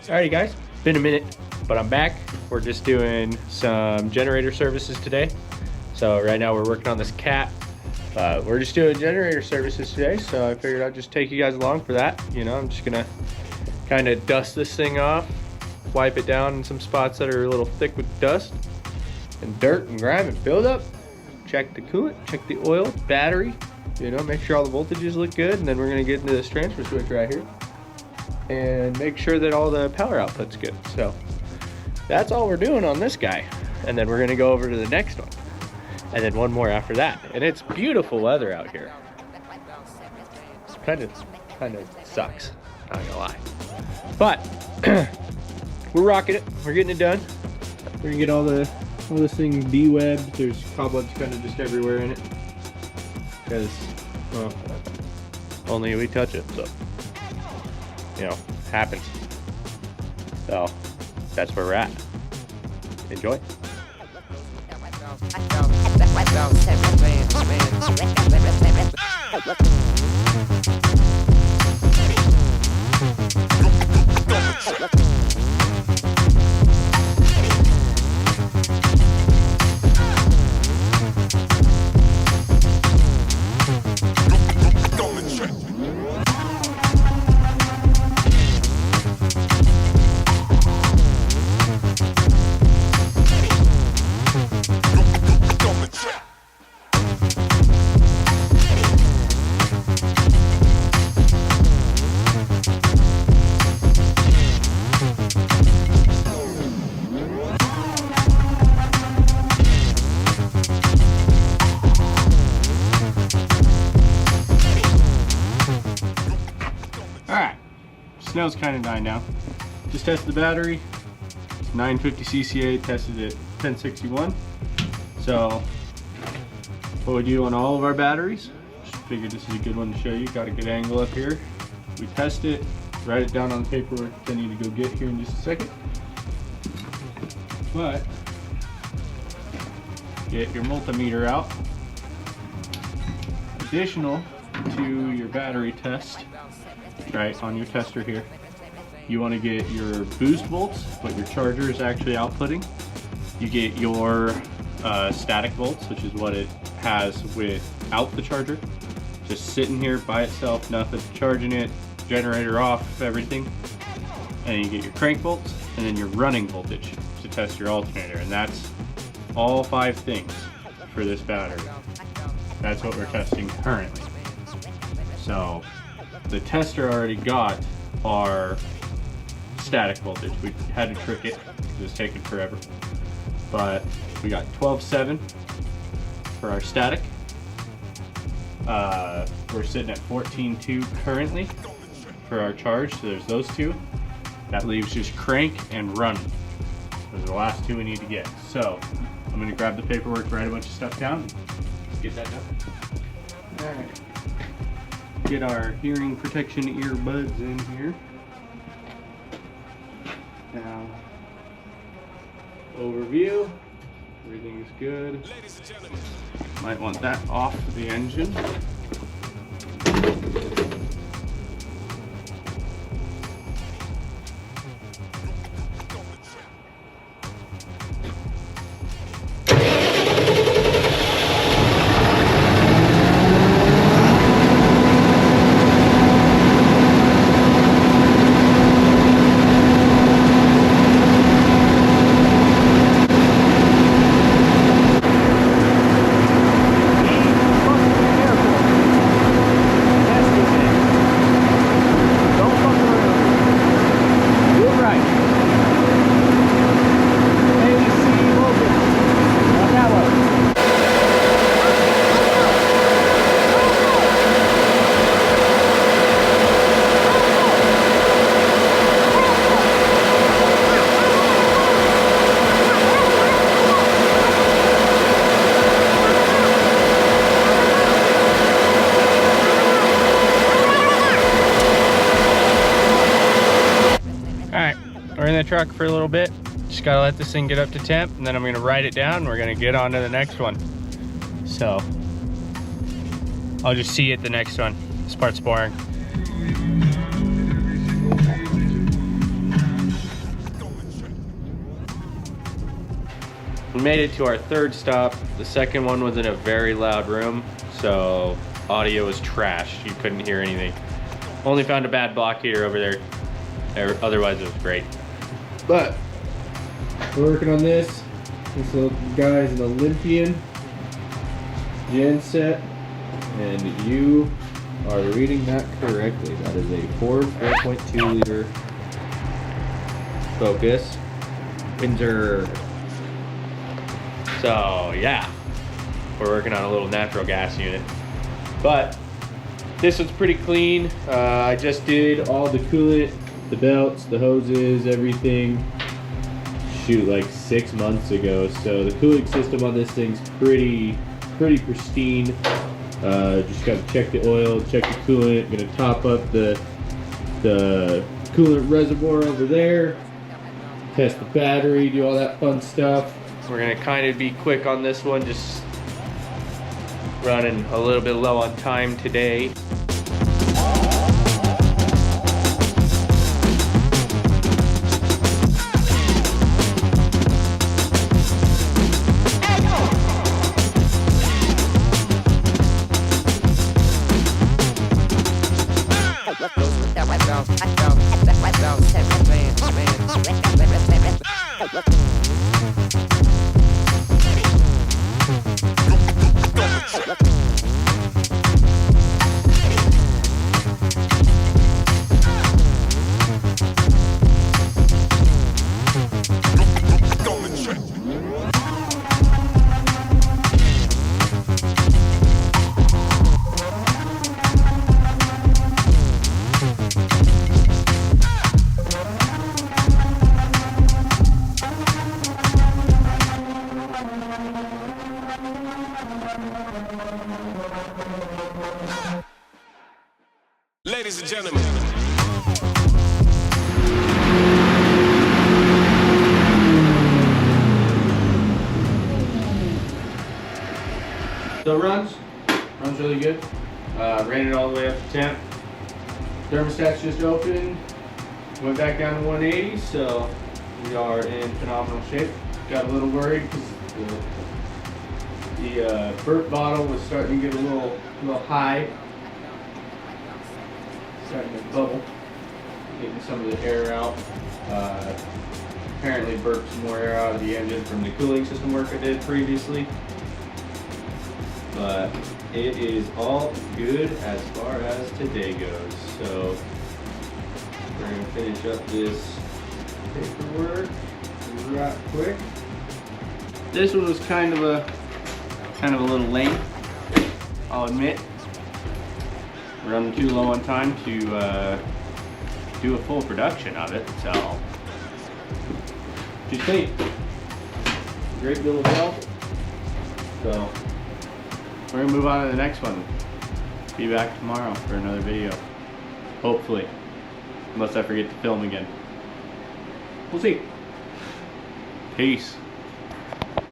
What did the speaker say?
Alrighty guys, been a minute, but I'm back. We're just doing some generator services today. So right now we're working on this cat. We're just doing generator services today, so I figured I'd just take you guys along for that. You know, I'm just gonna kind of dust this thing off, wipe it down in some spots that are a little thick with dust and dirt and grime and buildup. Check the coolant, check the oil, battery, you know, make sure all the voltages look good, and then we're gonna get into this transfer switch right here and make sure that all the power output's good. So that's all we're doing on this guy. And then we're gonna go over to the next one. And then one more after that. And it's beautiful weather out here. Kind of sucks, not gonna lie. But we're rocking it, we're getting it done. We're gonna get all this thing de-webbed. There's cobwebs kind of just everywhere in it. Because, well, only we touch it, so. You know, happens. So that's where we're at. Enjoy. Alright, snow's kind of dying down. Just tested the battery. It's 950 CCA, tested at 1061. So, what we do on all of our batteries, just figured this is a good one to show you. Got a good angle up here. We test it, write it down on the paperwork I need to go get here in just a second. But, get your multimeter out. Additional to your battery test, right, on your tester here, you want to get your boost volts, what your charger is actually outputting. You get your static volts, which is what it has without the charger, just sitting here by itself, nothing, charging it, generator off, everything. And you get your crank volts, and then your running voltage to test your alternator. And that's all 5 things for this battery. That's what we're testing currently. So the tester already got our static voltage. We had to trick it because it was taking forever. But we got 12.7 for our static. We're sitting at 14.2 currently for our charge. So there's those 2. That leaves just crank and running. Those are the last 2 we need to get. So I'm going to grab the paperwork, write a bunch of stuff down, get that done. All right. Get our hearing protection earbuds in here. Now, overview, everything's good. Might want that off the engine. We're in the truck for a little bit. Just gotta let this thing get up to temp, and then I'm gonna write it down and we're gonna get on to the next one. So I'll just see you at the next one. This part's boring. We made it to our third stop. The second one was in a very loud room, so audio was trash. You couldn't hear anything. Only found a bad block heater over there. Otherwise it was great. But we're working on this. This little guy is an Olympian genset, and you are reading that correctly. That is a Ford 4.2 liter Focus Windsor. So yeah, we're working on a little natural gas unit. But this one's pretty clean. I just did all the coolant, the belts, the hoses, everything. Shoot, like 6 months ago. So the cooling system on this thing's pretty pristine. Just gotta check the oil, check the coolant. Gonna top up the coolant reservoir over there. Test the battery, do all that fun stuff. We're gonna kind of be quick on this one, just running a little bit low on time today. Ladies and gentlemen. So runs really good. Ran it all the way up to temp. Thermostat's just open. Went back down to 180, so we are in phenomenal shape. Got a little worried because the burp bottle was starting to get a little high. Starting to bubble, getting some of the air out. Apparently burped some more air out of the engine from the cooling system work I did previously. But it is all good as far as today goes. So we're gonna finish up this paperwork right quick. This one was kind of a little lame, I'll admit. We're running too low on time to do a full production of it, so just clean. Great bill of health. So we're gonna move on to the next one. Be back tomorrow for another video. Hopefully. Unless I forget to film again. We'll see. Peace.